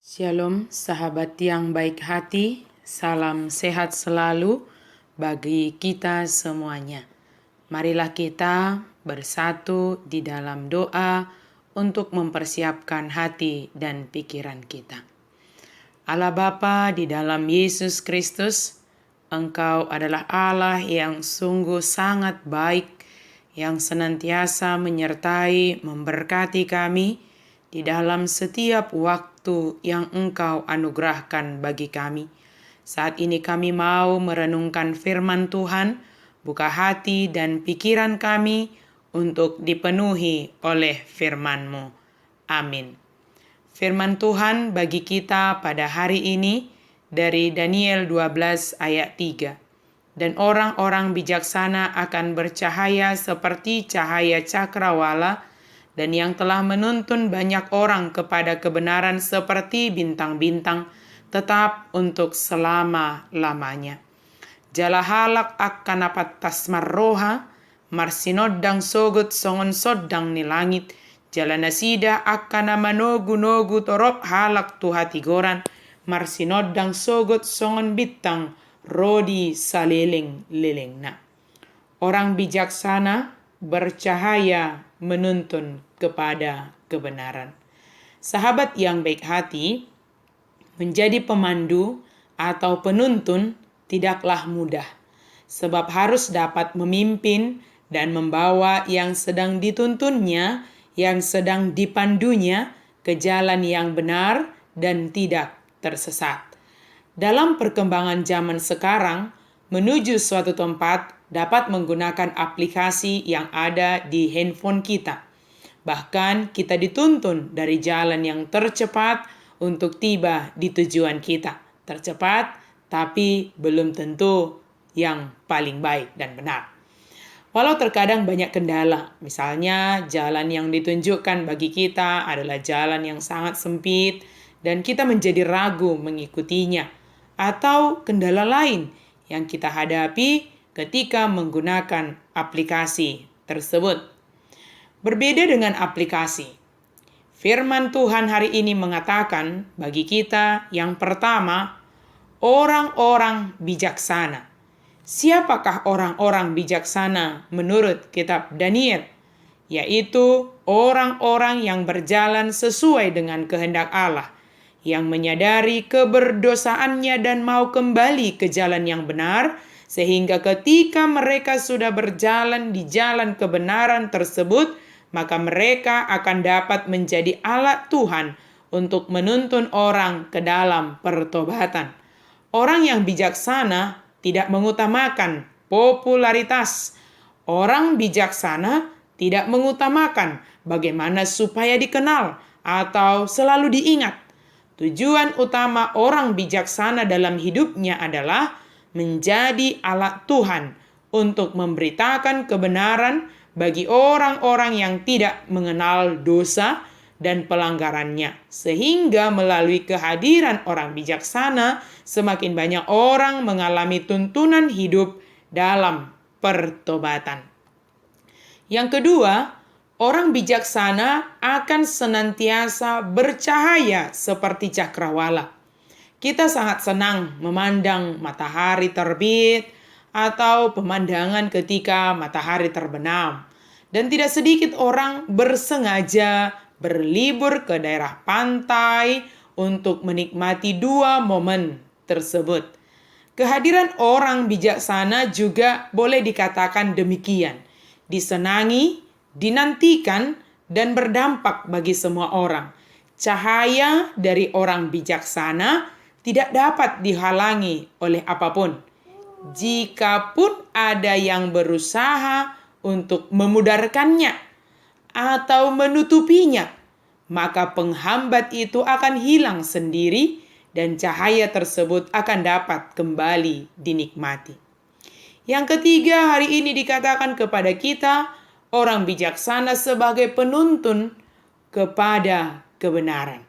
Shalom sahabat yang baik hati, salam sehat selalu bagi kita semuanya. Marilah kita bersatu di dalam doa untuk mempersiapkan hati dan pikiran kita. Allah Bapa di dalam Yesus Kristus, Engkau adalah Allah yang sungguh sangat baik, yang senantiasa menyertai, memberkati kami di dalam setiap waktu yang Engkau anugerahkan bagi kami. Saat ini kami mau merenungkan firman Tuhan, buka hati dan pikiran kami untuk dipenuhi oleh firman-Mu. Amin. Firman Tuhan bagi kita pada hari ini dari Daniel 12 ayat 3. Dan orang-orang bijaksana akan bercahaya seperti cahaya cakrawala, dan yang telah menuntun banyak orang kepada kebenaran seperti bintang-bintang, tetap untuk selama-lamanya. Jala halak akan apat tasmar roha, marsinodang sogut songon sodang ni langit, jala nasida akan manogu-nogu torop halak tuhati goran, marsinodang sogut songon bitang, rodi saliling-liling na. Orang bijaksana bercahaya menuntun kepada kebenaran. Sahabat yang baik hati, menjadi pemandu atau penuntun tidaklah mudah, sebab harus dapat memimpin dan membawa yang sedang dituntunnya, yang sedang dipandunya ke jalan yang benar dan tidak tersesat. Dalam perkembangan zaman sekarang, menuju suatu tempat dapat menggunakan aplikasi yang ada di handphone kita. Bahkan kita dituntun dari jalan yang tercepat untuk tiba di tujuan kita. Tercepat, tapi belum tentu yang paling baik dan benar. Walau terkadang banyak kendala, misalnya jalan yang ditunjukkan bagi kita adalah jalan yang sangat sempit dan kita menjadi ragu mengikutinya, atau kendala lain yang kita hadapi ketika menggunakan aplikasi tersebut. Berbeda dengan aplikasi, firman Tuhan hari ini mengatakan bagi kita yang pertama, orang-orang bijaksana. Siapakah orang-orang bijaksana menurut kitab Daniel? Yaitu orang-orang yang berjalan sesuai dengan kehendak Allah, yang menyadari keberdosaannya dan mau kembali ke jalan yang benar, sehingga ketika mereka sudah berjalan di jalan kebenaran tersebut, maka mereka akan dapat menjadi alat Tuhan untuk menuntun orang ke dalam pertobatan. Orang yang bijaksana tidak mengutamakan popularitas. Orang bijaksana tidak mengutamakan bagaimana supaya dikenal atau selalu diingat. Tujuan utama orang bijaksana dalam hidupnya adalah menjadi alat Tuhan untuk memberitakan kebenaran bagi orang-orang yang tidak mengenal dosa dan pelanggarannya. Sehingga melalui kehadiran orang bijaksana, semakin banyak orang mengalami tuntunan hidup dalam pertobatan. Yang kedua, orang bijaksana akan senantiasa bercahaya seperti cakrawala. Kita sangat senang memandang matahari terbit atau pemandangan ketika matahari terbenam. Dan tidak sedikit orang bersengaja berlibur ke daerah pantai untuk menikmati dua momen tersebut. Kehadiran orang bijaksana juga boleh dikatakan demikian. Disenangi, dinantikan, dan berdampak bagi semua orang. Cahaya dari orang bijaksana tidak dapat dihalangi oleh apapun. Jikapun ada yang berusaha untuk memudarkannya atau menutupinya, maka penghambat itu akan hilang sendiri dan cahaya tersebut akan dapat kembali dinikmati. Yang ketiga, hari ini dikatakan kepada kita, orang bijaksana sebagai penuntun kepada kebenaran.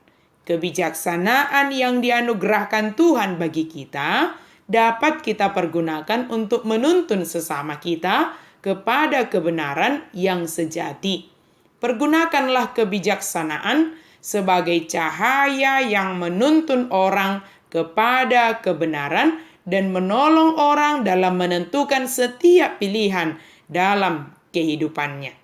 Kebijaksanaan yang dianugerahkan Tuhan bagi kita dapat kita pergunakan untuk menuntun sesama kita kepada kebenaran yang sejati. Pergunakanlah kebijaksanaan sebagai cahaya yang menuntun orang kepada kebenaran dan menolong orang dalam menentukan setiap pilihan dalam kehidupannya.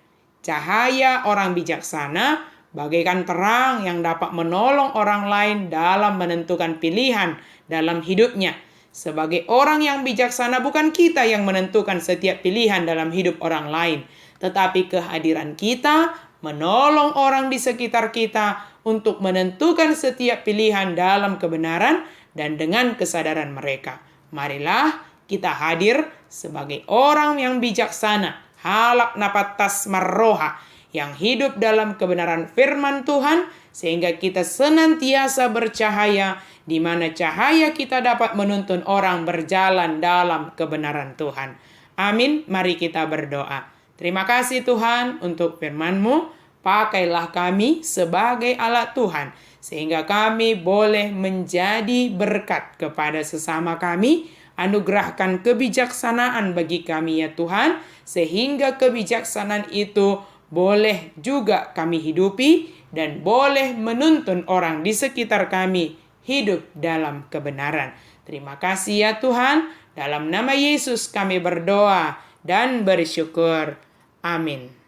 Cahaya orang bijaksana bagaikan terang yang dapat menolong orang lain dalam menentukan pilihan dalam hidupnya. Sebagai orang yang bijaksana, bukan kita yang menentukan setiap pilihan dalam hidup orang lain, tetapi kehadiran kita menolong orang di sekitar kita untuk menentukan setiap pilihan dalam kebenaran dan dengan kesadaran mereka. Marilah kita hadir sebagai orang yang bijaksana, halak napatas marroha, yang hidup dalam kebenaran firman Tuhan, sehingga kita senantiasa bercahaya, di mana cahaya kita dapat menuntun orang berjalan dalam kebenaran Tuhan. Amin. Mari kita berdoa. Terima kasih Tuhan untuk firman-Mu. Pakailah kami sebagai alat Tuhan, sehingga kami boleh menjadi berkat kepada sesama kami. Anugerahkan kebijaksanaan bagi kami ya Tuhan, sehingga kebijaksanaan itu boleh juga kami hidupi dan boleh menuntun orang di sekitar kami hidup dalam kebenaran. Terima kasih ya Tuhan, dalam nama Yesus kami berdoa dan bersyukur. Amin.